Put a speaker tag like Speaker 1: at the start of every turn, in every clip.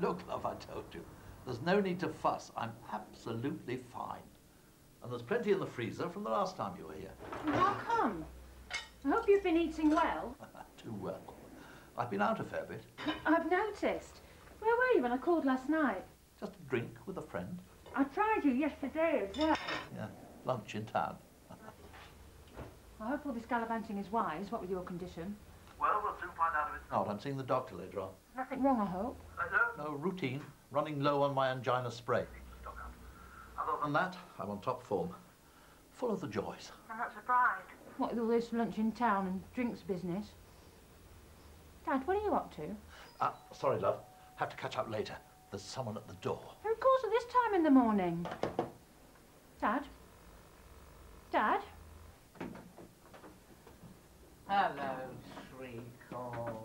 Speaker 1: Look, love, I told you. There's no need to fuss. I'm absolutely fine. And there's plenty in the freezer from the last time you were here.
Speaker 2: How come? I hope you've been eating well.
Speaker 1: Too well. I've been out a fair bit.
Speaker 2: I've noticed. Where were you when I called last night?
Speaker 1: Just a drink with a friend.
Speaker 2: I tried you yesterday as well.
Speaker 1: Yeah, lunch in town.
Speaker 2: I hope all this gallivanting is wise, what with your condition.
Speaker 1: Well, we'll soon find out if it's not. I'm seeing the doctor later on.
Speaker 2: Nothing wrong, I hope.
Speaker 1: No, routine. Running low on my angina spray. Other than that, I'm on top form. Full of the joys.
Speaker 2: I'm not surprised. What with all this lunch in town and drinks business? Dad, what are you up to?
Speaker 1: Sorry, love. Have to catch up later. There's someone at the door.
Speaker 2: Of course, at this time in the morning. Dad? Dad?
Speaker 3: Hello, Suitcase.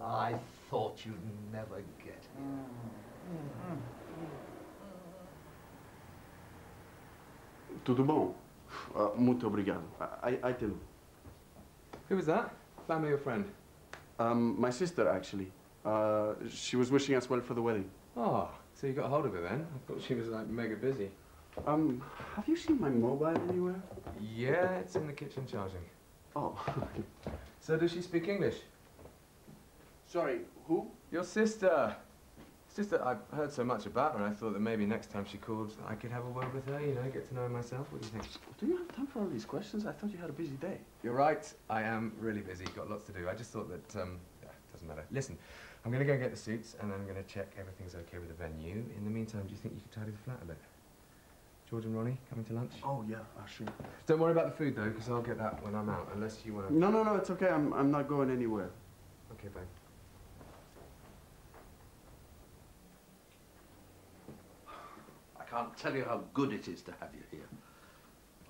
Speaker 1: I thought you'd never get here.
Speaker 4: Tudo bom? Muito obrigado. I tell you.
Speaker 5: Who was that? Family or friend?
Speaker 4: My sister, actually. She was wishing us well for the wedding.
Speaker 5: Oh, so you got hold of her then? I thought she was like mega busy.
Speaker 4: Have you seen my mobile anywhere?
Speaker 5: Yeah, it's in the kitchen charging.
Speaker 4: Oh.
Speaker 5: So does she speak English?
Speaker 4: Sorry, who?
Speaker 5: Your sister. It's just that I've heard so much about her and I thought that maybe next time she called I could have a word with her, you know, get to know her myself. What do you think?
Speaker 4: Do you have time for all these questions? I thought you had a busy day.
Speaker 5: You're right. I am really busy. Got lots to do. I just thought that, yeah, doesn't matter. Listen, I'm going to go get the suits and I'm going to check everything's okay with the venue. In the meantime, do you think you could tidy the flat a bit? George and Ronnie coming to lunch?
Speaker 4: Oh, yeah, sure.
Speaker 5: Don't worry about the food, though, because I'll get that when I'm out, unless you want to...
Speaker 4: No, it's okay. I'm not going anywhere.
Speaker 5: Okay, bye.
Speaker 1: I can't tell you how good it is to have you here.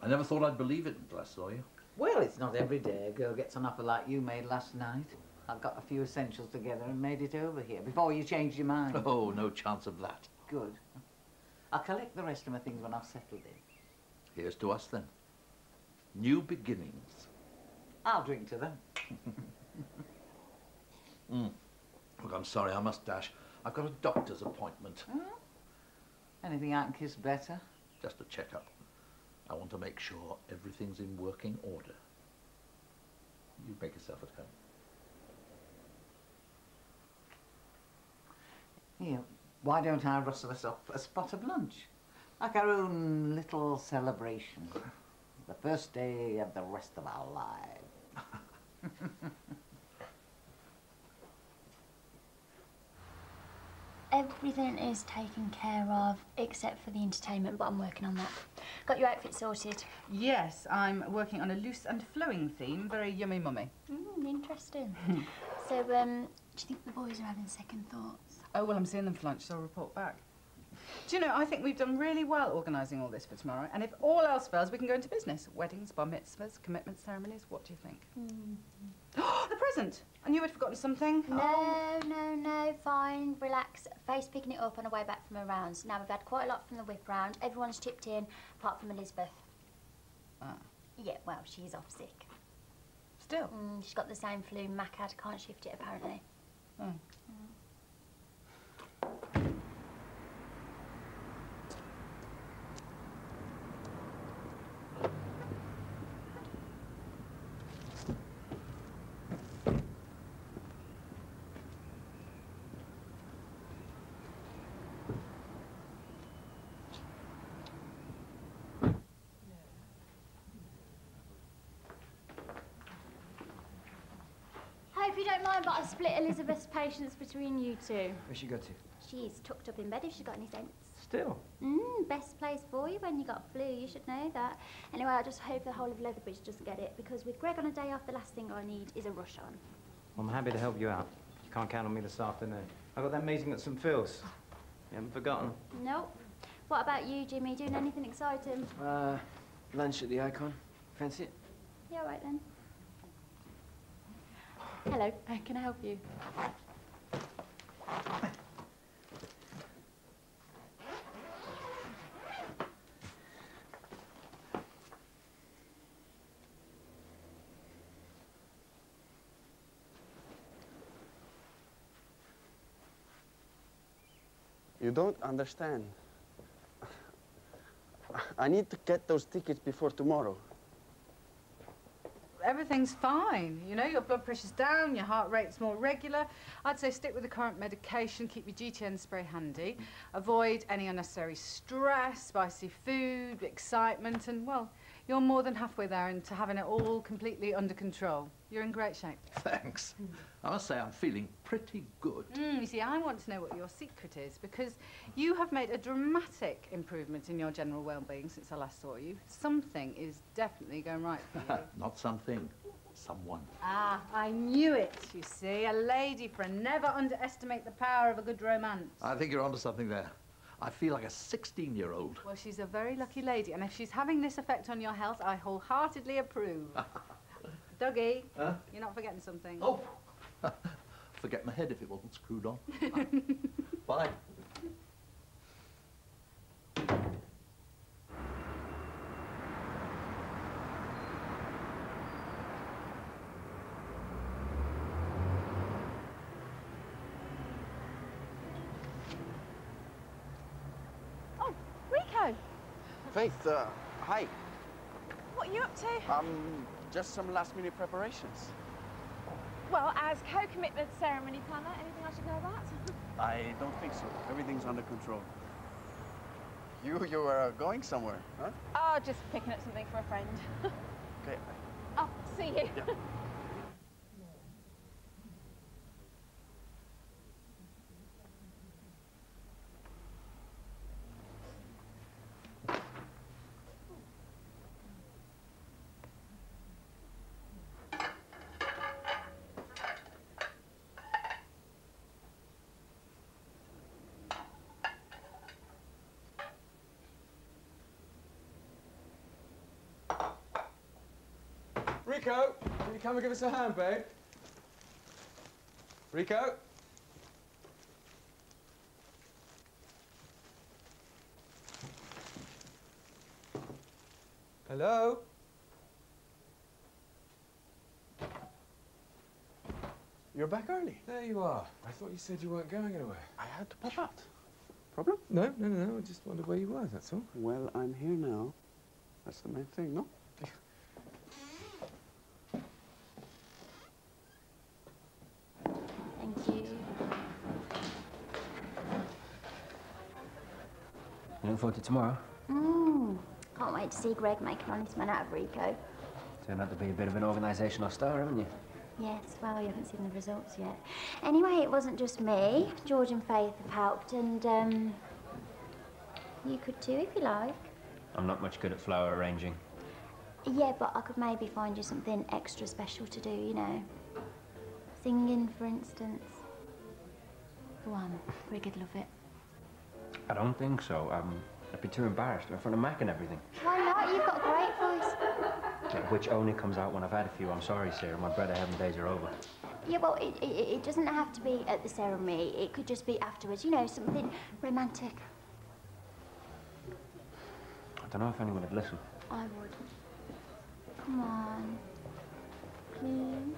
Speaker 1: I never thought I'd believe it until I saw you.
Speaker 3: Well, it's not every day a girl gets an offer like you made last night. I got a few essentials together and made it over here before you changed your mind.
Speaker 1: Oh, no chance of that.
Speaker 3: Good. I'll collect the rest of my things when I've settled in.
Speaker 1: Here's to us, then. New beginnings.
Speaker 3: I'll drink to them.
Speaker 1: Look, I'm sorry, I must dash. I've got a doctor's appointment.
Speaker 3: Anything I can kiss better?
Speaker 1: Just a checkup. I want to make sure everything's in working order. You make yourself at home.
Speaker 3: Here, why don't I rustle us up a spot of lunch? Like our own little celebration. The first day of the rest of our lives.
Speaker 6: Everything is taken care of except for the entertainment, but I'm working on that. Got your outfit sorted?
Speaker 7: Yes, I'm working on a loose and flowing theme, very yummy mummy.
Speaker 6: Interesting. So, do you think the boys are having second thoughts?
Speaker 7: Oh, well, I'm seeing them for lunch, so I'll report back. Do you know, I think we've done really well organising all this for tomorrow, and if all else fails, we can go into business. Weddings, bar mitzvahs, commitment ceremonies, what do you think? The present! I knew I'd forgotten something.
Speaker 6: No, fine, relax. Faye's picking it up on her way back from her rounds. Now, we've had quite a lot from the whip round. Everyone's chipped in, apart from Elizabeth. Yeah, well, she's off sick.
Speaker 7: Still?
Speaker 6: She's got the same flu Mac had, can't shift it, apparently. Hope you don't mind, but I split Elizabeth's patience between you two.
Speaker 8: Where's she go to?
Speaker 6: She's tucked up in bed if she's got any sense.
Speaker 8: Still?
Speaker 6: Best place for you when you got flu, you should know that. Anyway, I just hope the whole of Leatherbridge doesn't get it, because with Greg on a day off, the last thing I need is a rush on.
Speaker 8: I'm happy to help you out. You can't count on me this afternoon. I got that meeting at St Phil's. You haven't forgotten?
Speaker 6: Nope. What about you, Jimmy? Doing anything exciting?
Speaker 8: Lunch at the Icon. Fancy it?
Speaker 6: Yeah, all right then. Hello, can I help you?
Speaker 4: You don't understand. I need to get those tickets before tomorrow.
Speaker 7: Everything's fine. You know, your blood pressure's down, your heart rate's more regular. I'd say stick with the current medication, keep your GTN spray handy, avoid any unnecessary stress, spicy food, excitement, and, well, you're more than halfway there into having it all completely under control. You're in great shape.
Speaker 1: Thanks. I must say I'm feeling pretty good.
Speaker 7: You see, I want to know what your secret is, because you have made a dramatic improvement in your general well-being since I last saw you. Something is definitely going right for you.
Speaker 1: Not something, someone.
Speaker 7: Ah, I knew it, you see. A lady friend. Never underestimate the power of a good romance.
Speaker 1: I think you're onto something there. I feel like a 16-year-old.
Speaker 7: Well, she's a very lucky lady, and if she's having this effect on your health, I wholeheartedly approve. Dougie, you're not forgetting something.
Speaker 1: Oh! Forget my head if it wasn't screwed on. Bye.
Speaker 2: Oh, Rico!
Speaker 4: Faith, hi.
Speaker 9: What are you up to?
Speaker 4: Just some last-minute preparations.
Speaker 9: Well, as co-commitment ceremony planner, anything I should know about?
Speaker 4: I don't think so. Everything's under control. You are going somewhere, huh?
Speaker 9: Oh, just picking up something for a friend.
Speaker 4: Okay.
Speaker 9: Oh, see you.
Speaker 4: Yeah.
Speaker 5: Rico, can you come and give us a hand, babe? Rico? Hello?
Speaker 4: You're back early.
Speaker 5: There you are. I thought you said you weren't going anywhere.
Speaker 4: I had to pop out. Problem?
Speaker 5: No. I just wondered where you were, that's all.
Speaker 4: Well, I'm here now. That's the main thing, no?
Speaker 6: Thank you.
Speaker 10: You look forward to tomorrow?
Speaker 6: Can't wait to see Greg make an honest man out of Rico.
Speaker 10: Turned out to be a bit of an organisational star, haven't you?
Speaker 6: Yes, well, you haven't seen the results yet. Anyway, it wasn't just me. George and Faith have helped, and, you could too, if you like.
Speaker 10: I'm not much good at flower arranging.
Speaker 6: Yeah, but I could maybe find you something extra special to do, you know. Singing, for instance. Go on, Grig'd love it.
Speaker 10: I don't think so. I'd be too embarrassed in front of Mac and everything.
Speaker 6: Why not? You've got a great voice.
Speaker 10: Yeah, which only comes out when I've had a few. I'm sorry, Sarah. My bread of heaven days are over.
Speaker 6: Yeah, well, it doesn't have to be at the ceremony. It could just be afterwards, you know, something romantic.
Speaker 10: I don't know if anyone would listen.
Speaker 6: I would. Come on. Please.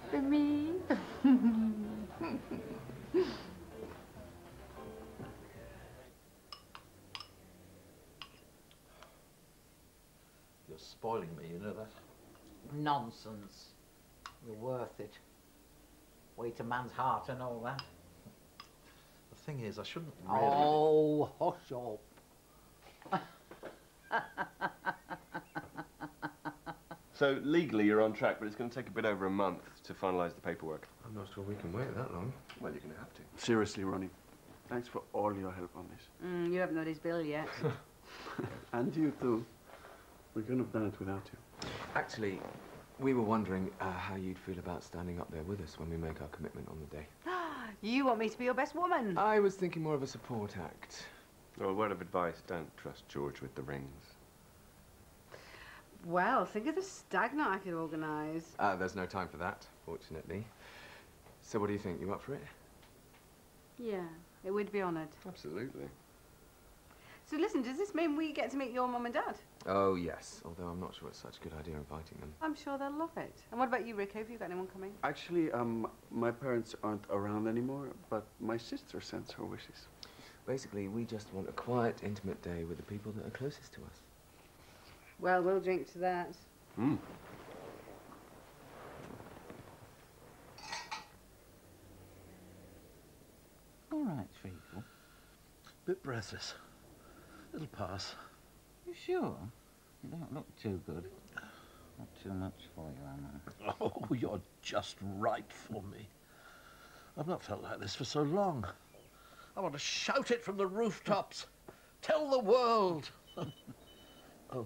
Speaker 6: For me.
Speaker 1: You're spoiling me, you know that?
Speaker 3: Nonsense. You're worth it. Wait a man's heart and all that.
Speaker 1: The thing is, I shouldn't really...
Speaker 3: Oh, hush up.
Speaker 11: So legally you're on track, but it's going to take a bit over a month to finalise the paperwork.
Speaker 5: I'm not sure we can wait that long.
Speaker 11: Well, you're going to have to.
Speaker 4: Seriously, Ronnie. Thanks for all your help on this.
Speaker 7: You haven't got his bill yet.
Speaker 4: And you too. We couldn't have done it without you.
Speaker 5: Actually, we were wondering how you'd feel about standing up there with us when we make our commitment on the day.
Speaker 7: You want me to be your best woman?
Speaker 5: I was thinking more of a support act.
Speaker 11: Well, a word of advice, don't trust George with the rings.
Speaker 7: Well, think of the stag night I could organise.
Speaker 5: There's no time for that, fortunately. So what do you think? You up for it?
Speaker 7: Yeah, it would be honoured.
Speaker 5: Absolutely.
Speaker 7: So listen, does this mean we get to meet your mum and dad?
Speaker 5: Oh, yes. Although I'm not sure it's such a good idea inviting them.
Speaker 7: I'm sure they'll love it. And what about you, Rico? Have you got anyone coming?
Speaker 4: Actually, my parents aren't around anymore, but my sister sends her wishes.
Speaker 5: Basically, we just want a quiet, intimate day with the people that are closest to us.
Speaker 7: Well, we'll drink to that.
Speaker 11: Hmm.
Speaker 3: All right, Treacle.
Speaker 1: Bit breathless. It'll pass.
Speaker 3: You sure? You don't look too good. Not too much for you, am I?
Speaker 1: Oh, you're just right for me. I've not felt like this for so long. I want to shout it from the rooftops. Tell the world. Oh.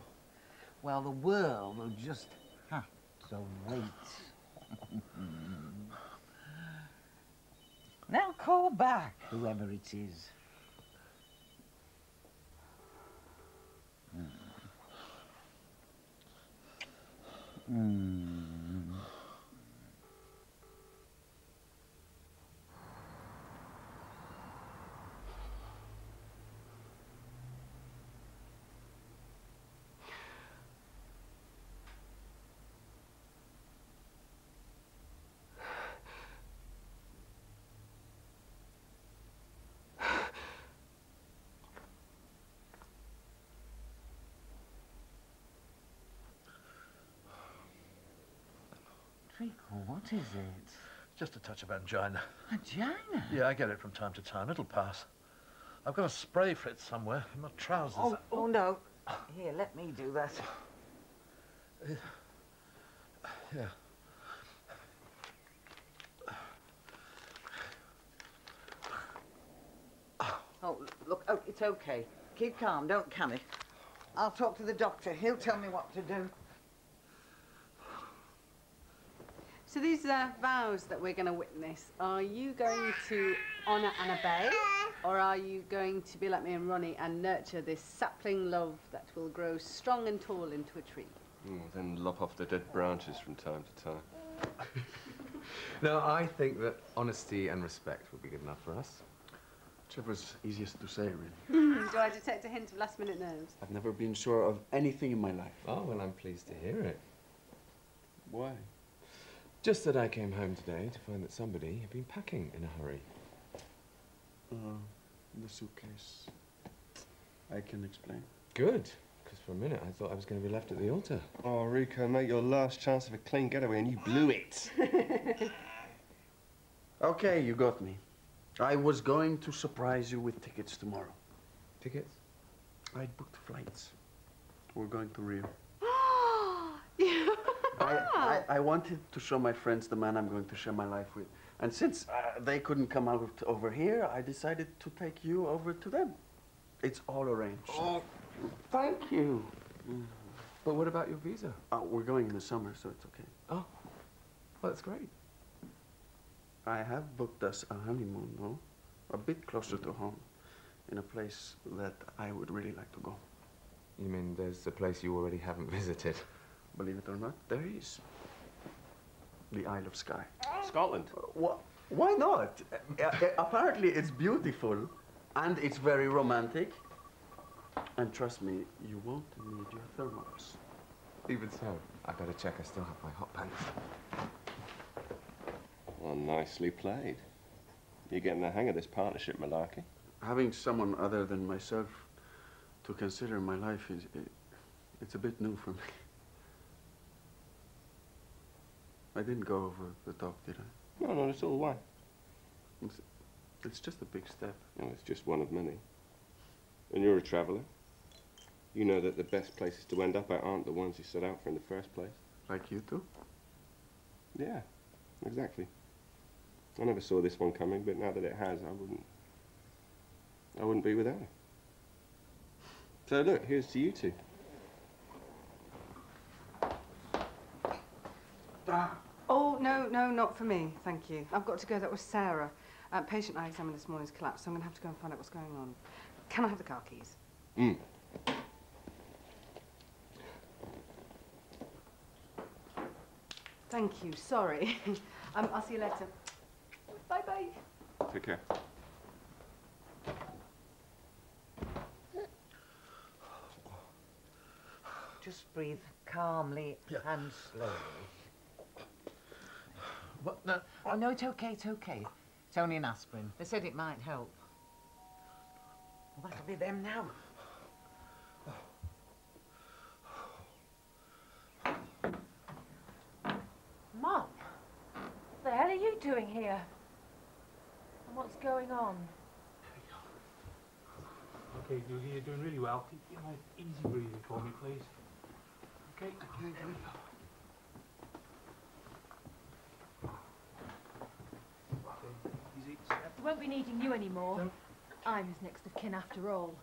Speaker 3: Well, the world will just have to wait. Now call back, whoever it is. Treacle, what is it?
Speaker 1: Just a touch of angina.
Speaker 3: Angina?
Speaker 1: Yeah, I get it from time to time. It'll pass. I've got a spray for it somewhere in my trousers.
Speaker 3: Oh, no. Here, let me do that.
Speaker 1: Yeah.
Speaker 3: Oh, look, oh, it's okay. Keep calm, don't panic. I'll talk to the doctor. He'll tell me what to do.
Speaker 7: So these vows that we're going to witness, are you going to honour and obey, or are you going to be like me and Ronnie and nurture this sapling love that will grow strong and tall into a tree?
Speaker 11: Then lop off the dead branches from time to time.
Speaker 5: No, I think that honesty and respect would be good enough for us.
Speaker 4: Whichever's easiest to say, really.
Speaker 7: Do I detect a hint of last-minute nerves?
Speaker 4: I've never been sure of anything in my life.
Speaker 5: Oh, well, I'm pleased to hear it.
Speaker 4: Why?
Speaker 5: Just that I came home today to find that somebody had been packing in a hurry.
Speaker 4: The suitcase. I can explain.
Speaker 5: Good, because for a minute I thought I was going to be left at the altar.
Speaker 11: Oh, Rico, mate, your last chance of a clean getaway and you blew it.
Speaker 4: Okay, you got me. I was going to surprise you with tickets tomorrow.
Speaker 5: Tickets?
Speaker 4: I booked flights. We're going to Rio.
Speaker 7: Yeah.
Speaker 4: I wanted to show my friends the man I'm going to share my life with. And since they couldn't come out over here, I decided to take you over to them. It's all arranged.
Speaker 3: Oh, thank you.
Speaker 5: But what about your visa?
Speaker 4: We're going in the summer, so it's okay.
Speaker 5: Oh, well, that's great.
Speaker 4: I have booked us a honeymoon, though. A bit closer to home. In a place that I would really like to go.
Speaker 5: You mean there's a place you already haven't visited?
Speaker 4: Believe it or not, there is. The Isle of Skye.
Speaker 11: Scotland.
Speaker 4: Why not? Apparently it's beautiful and it's very romantic. And trust me, you won't need your thermals.
Speaker 5: Even so, I better check I still have my hot pants.
Speaker 11: Well, nicely played. You're getting the hang of this partnership malarkey.
Speaker 4: Having someone other than myself to consider my life it's a bit new for me. I didn't go over the top, did I?
Speaker 11: No, not at all. Why?
Speaker 4: It's just a big step.
Speaker 11: No, it's just one of many. And you're a traveller. You know that the best places to end up at aren't the ones you set out for in the first place.
Speaker 4: Like you two?
Speaker 11: Yeah, exactly. I never saw this one coming, but now that it has, I wouldn't be without it. So look, here's to you two.
Speaker 7: Oh, no, not for me, thank you. I've got to go, that was Sarah. Patient I examined this morning's collapsed, so I'm going to have to go and find out what's going on. Can I have the car keys? Thank you, sorry. I'll see you later. Bye-bye.
Speaker 11: Take care.
Speaker 3: Just breathe calmly and slowly.
Speaker 1: What? No.
Speaker 3: Oh, no, it's okay, it's okay. It's only an aspirin. They said it might help. that'll be them now.
Speaker 2: Mum, what the hell are you doing here? And what's going on?
Speaker 12: Okay, Dougie, you're doing really well. Keep your nice easy breathing for me, please. Okay, here we go. Okay, easy, step.
Speaker 2: We won't be needing you anymore. No. I'm his next of kin after all.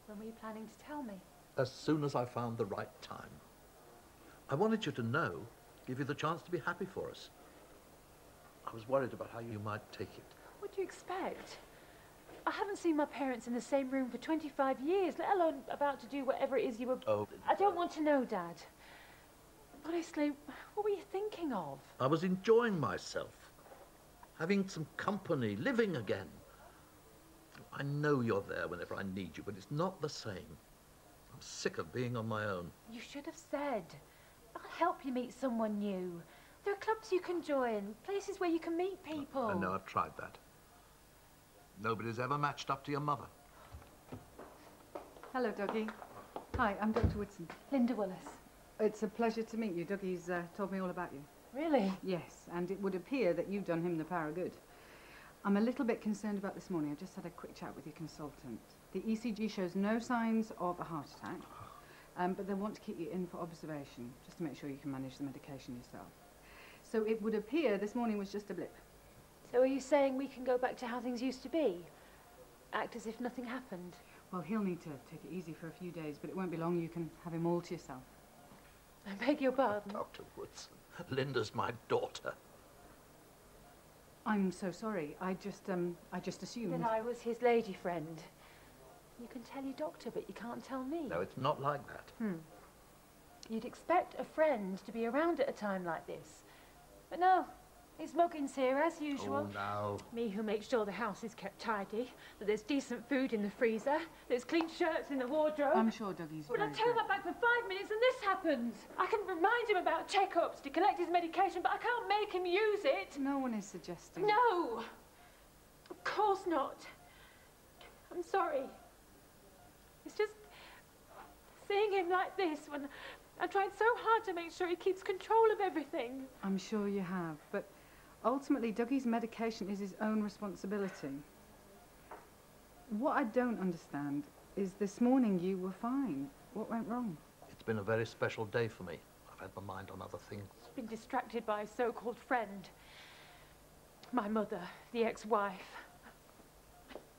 Speaker 2: When were you planning to tell me?
Speaker 1: As soon as I found the right time. I wanted you to know, give you the chance to be happy for us. I was worried about how you might take it.
Speaker 2: What do you expect? I haven't seen my parents in the same room for 25 years, let alone about to do whatever it is you were...
Speaker 1: Oh.
Speaker 2: I don't want to know, Dad. Honestly, what were you thinking of?
Speaker 1: I was enjoying myself. Having some company, living again. I know you're there whenever I need you, but it's not the same. I'm sick of being on my own.
Speaker 2: You should have said. I'll help you meet someone new. There are clubs you can join, places where you can meet people.
Speaker 1: I know, I've tried that. Nobody's ever matched up to your mother.
Speaker 7: Hello, Dougie. Hi, I'm Dr. Woodson.
Speaker 2: Linda Willis.
Speaker 7: It's a pleasure to meet you. Dougie's told me all about you.
Speaker 2: Really?
Speaker 7: Yes, and it would appear that you've done him the power of good. I'm a little bit concerned about this morning. I just had a quick chat with your consultant. The ECG shows no signs of a heart attack, but they want to keep you in for observation, just to make sure you can manage the medication yourself. So it would appear this morning was just a blip.
Speaker 2: So are you saying we can go back to how things used to be? Act as if nothing happened?
Speaker 7: Well, he'll need to take it easy for a few days, but it won't be long. You can have him all to yourself.
Speaker 2: I beg your pardon?
Speaker 1: Dr. Woodson, Linda's my daughter.
Speaker 7: I'm so sorry. I just assumed.
Speaker 2: That I was his lady friend. You can tell your doctor, but you can't tell me.
Speaker 1: No, it's not like that.
Speaker 2: You'd expect a friend to be around at a time like this. But no, his muggins here as usual.
Speaker 1: Oh, no.
Speaker 2: Me who makes sure the house is kept tidy, that there's decent food in the freezer, there's clean shirts in the wardrobe.
Speaker 7: I'm sure Dougie's
Speaker 2: But
Speaker 7: very
Speaker 2: I turn that back for 5 minutes and this happens. I can remind him about checkups to collect his medication, but I can't make him use it.
Speaker 7: No one is suggesting.
Speaker 2: No! Of course not. I'm sorry. It's just seeing him like this when I tried so hard to make sure he keeps control of everything.
Speaker 7: I'm sure you have, but ultimately Dougie's medication is his own responsibility. What I don't understand is this morning you were fine. What went wrong?
Speaker 1: It's been a very special day for me. I've had my mind on other things.
Speaker 2: I've been distracted by a so-called friend. My mother, the ex-wife.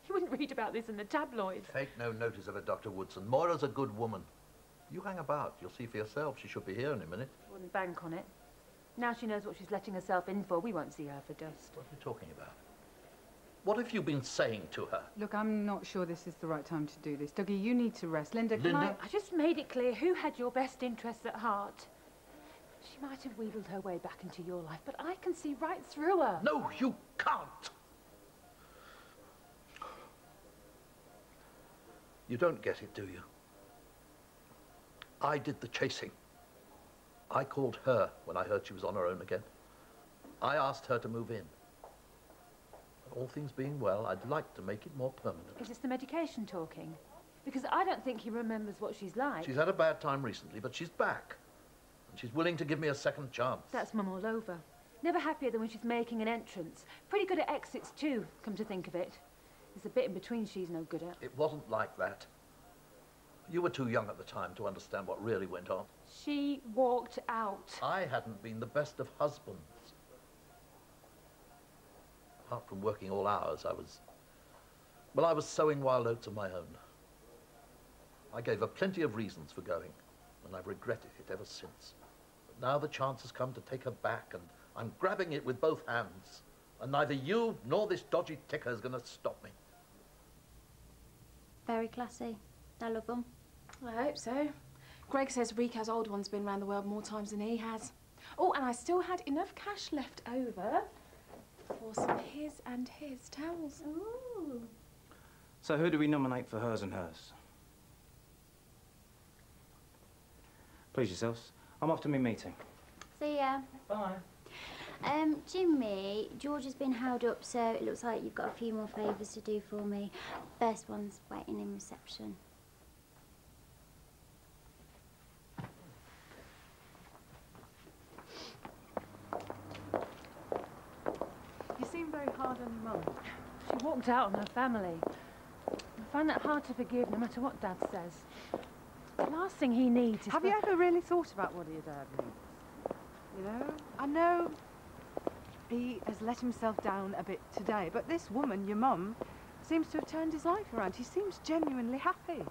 Speaker 2: You wouldn't read about this in the tabloids.
Speaker 1: Take no notice of it, Dr. Woodson. Moira's a good woman. You hang about. You'll see for yourself. She should be here in a minute.
Speaker 2: I wouldn't bank on it. Now she knows what she's letting herself in for. We won't see her for dust.
Speaker 1: What are you talking about? What have you been saying to her?
Speaker 7: Look, I'm not sure this is the right time to do this. Dougie, you need to rest. Linda, can
Speaker 1: Linda?
Speaker 2: I just made it clear who had your best interests at heart. She might have wheedled her way back into your life, but I can see right through her.
Speaker 1: No, you can't. You don't get it, do you? I did the chasing. I called her when I heard she was on her own again. I asked her to move in. All things being well, I'd like to make it more permanent.
Speaker 2: Is this the medication talking? Because I don't think he remembers what she's like.
Speaker 1: She's had a bad time recently, but she's back. And she's willing to give me a second chance.
Speaker 2: That's Mum all over. Never happier than when she's making an entrance. Pretty good at exits too, come to think of it. There's a bit in between she's no good at.
Speaker 1: It wasn't like that. You were too young at the time to understand what really went on.
Speaker 2: She walked out.
Speaker 1: I hadn't been the best of husbands. Apart from working all hours, I was sowing wild oats of my own. I gave her plenty of reasons for going, and I've regretted it ever since. But now the chance has come to take her back, and I'm grabbing it with both hands. And neither you nor this dodgy ticker is going to stop me.
Speaker 6: Very classy. I love them.
Speaker 9: I hope so. Greg says Rico's old one's been around the world more times than he has. Oh, and I still had enough cash left over for some his and his towels.
Speaker 6: Ooh.
Speaker 8: So who do we nominate for hers and hers? Please yourselves. I'm off to my meeting.
Speaker 6: See ya.
Speaker 8: Bye.
Speaker 6: Jimmy, George has been held up, so it looks like you've got a few more favours to do for me. First one's waiting in reception.
Speaker 9: You seem very hard on your mum. She walked out on her family. I find that hard to forgive, no matter what Dad says. The last thing he needs is...
Speaker 7: Have you ever really thought about what your dad needs? You know? I know he has let himself down a bit today, but this woman, your mum, seems to have turned his life around. He seems genuinely happy.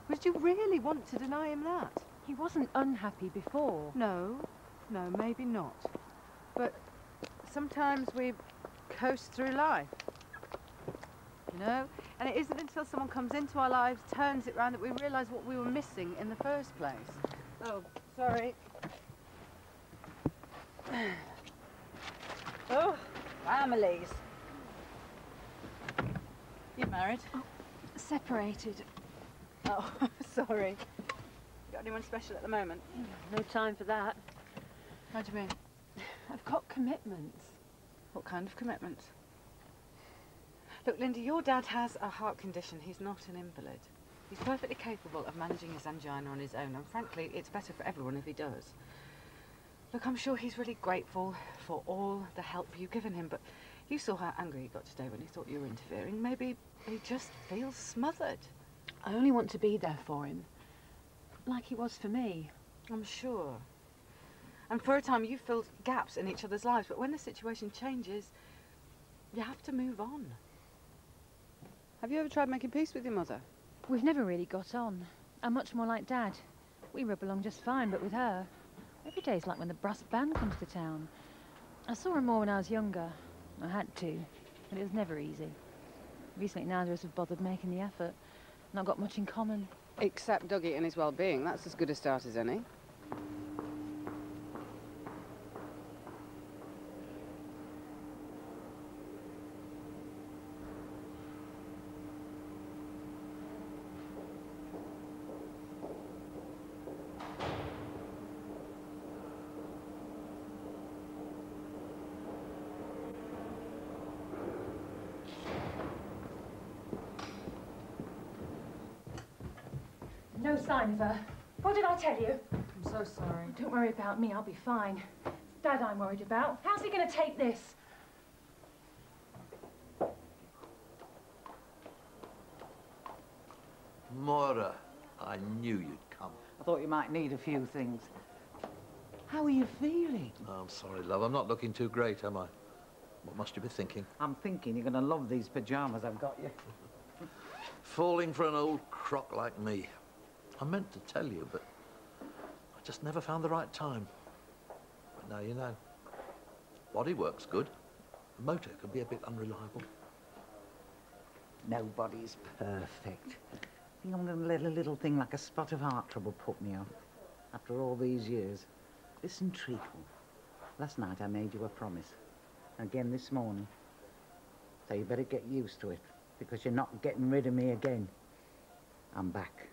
Speaker 7: Would you really want to deny him that?
Speaker 9: He wasn't unhappy before.
Speaker 7: No, maybe not. But sometimes we coast through life, you know? And it isn't until someone comes into our lives, turns it round, that we realise what we were missing in the first place. Oh, sorry. Oh, families. You married?
Speaker 9: Oh, separated.
Speaker 7: Oh, sorry. Got anyone special at the moment?
Speaker 9: No time for that.
Speaker 7: How do you mean?
Speaker 9: I've got commitments.
Speaker 7: What kind of commitments? Look, Linda, your dad has a heart condition. He's not an invalid. He's perfectly capable of managing his angina on his own, and frankly, it's better for everyone if he does. Look, I'm sure he's really grateful for all the help you've given him, but you saw how angry he got today when he thought you were interfering. Maybe he just feels smothered.
Speaker 9: I only want to be there for him, like he was for me.
Speaker 7: I'm sure. And for a time, you filled gaps in each other's lives, but when the situation changes, you have to move on. Have you ever tried making peace with your mother?
Speaker 9: We've never really got on. I'm much more like Dad. We rub along just fine, but with her, every day's like when the brass band comes to town. I saw her more when I was younger. I had to, but it was never easy. Recently, neither of us have bothered making the effort. Not got much in common.
Speaker 7: Except Dougie and his well-being. That's as good a start as any.
Speaker 9: No sign of her. What did I tell you?
Speaker 7: I'm so sorry.
Speaker 9: Don't worry about me, I'll be fine. It's Dad I'm worried about. How's he going to take this?
Speaker 1: Moira, I knew you'd come.
Speaker 3: I thought you might need a few things. How are you feeling?
Speaker 1: Oh, I'm sorry, love. I'm not looking too great, am I? What must you be thinking?
Speaker 3: I'm thinking you're going to love these pyjamas I've got you.
Speaker 1: Falling for an old crock like me. I meant to tell you, but I just never found the right time. But now you know. Body work's good. The motor can be a bit unreliable.
Speaker 3: Nobody's perfect. I think I'm going to let a little thing like a spot of heart trouble put me off. After all these years. Listen, Treacle. Last night I made you a promise. Again this morning. So you better get used to it, because you're not getting rid of me again. I'm back.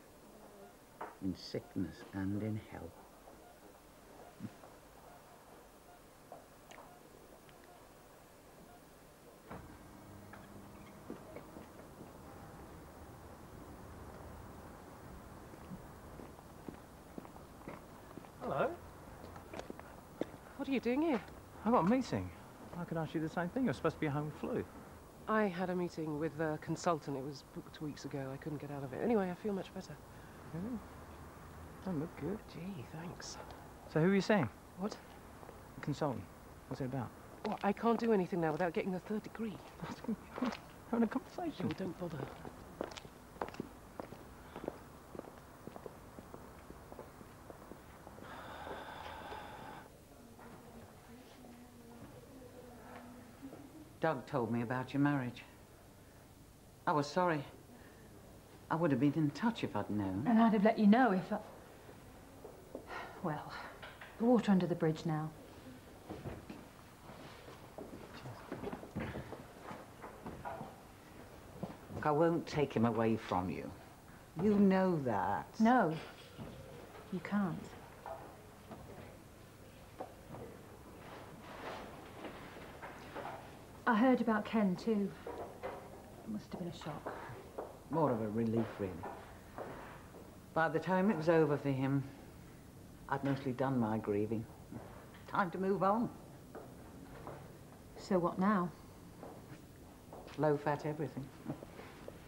Speaker 3: In sickness and in health.
Speaker 12: Hello.
Speaker 13: What are you doing here?
Speaker 8: I've got a meeting. I could ask you the same thing. You're supposed to be home flu.
Speaker 13: I had a meeting with a consultant. It was booked weeks ago. I couldn't get out of it. Anyway, I feel much better.
Speaker 8: Really? Don't look good.
Speaker 13: Gee, thanks.
Speaker 8: So who are you seeing?
Speaker 13: What?
Speaker 8: A consultant. What's it about?
Speaker 13: Well, I can't do anything now without getting the 3rd degree.
Speaker 8: Having a conversation.
Speaker 13: Oh, don't bother.
Speaker 3: Doug told me about your marriage. I was sorry. I would have been in touch if I'd known.
Speaker 9: And I'd have let you know if I... Well, the water under the bridge now.
Speaker 3: Look, I won't take him away from you. You know that.
Speaker 9: No, you can't. I heard about Ken, too. It must have been a shock.
Speaker 3: More of a relief, really. By the time it was over for him, I'd mostly done my grieving. Time to move on.
Speaker 9: So what now?
Speaker 3: Low-fat everything.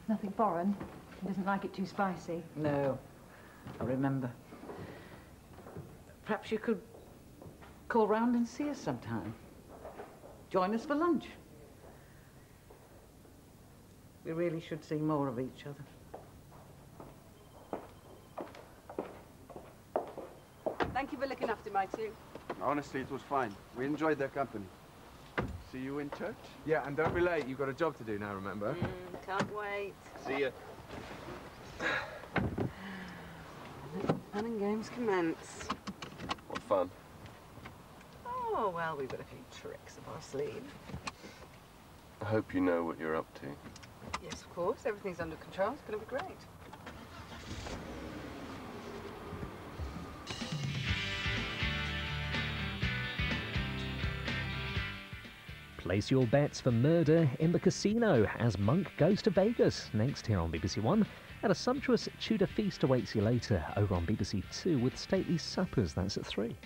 Speaker 9: Nothing foreign? He doesn't like it too spicy?
Speaker 3: No, I remember. Perhaps you could call round and see us sometime. Join us for lunch. We really should see more of each other.
Speaker 7: Thank you for looking after my two.
Speaker 4: Honestly, it was fine. We enjoyed their company. See you in church?
Speaker 5: Yeah, and don't be late. You've got a job to do now, remember?
Speaker 7: Can't wait.
Speaker 11: See ya.
Speaker 7: Fun and games commence.
Speaker 11: What fun.
Speaker 7: Oh, well, we've got a few tricks up our sleeve.
Speaker 11: I hope you know what you're up to.
Speaker 7: Yes, of course. Everything's under control. It's going to be great.
Speaker 14: Place your bets for murder in the casino as Monk goes to Vegas next here on BBC One. And a sumptuous Tudor feast awaits you later over on BBC Two with stately suppers. That's at 3.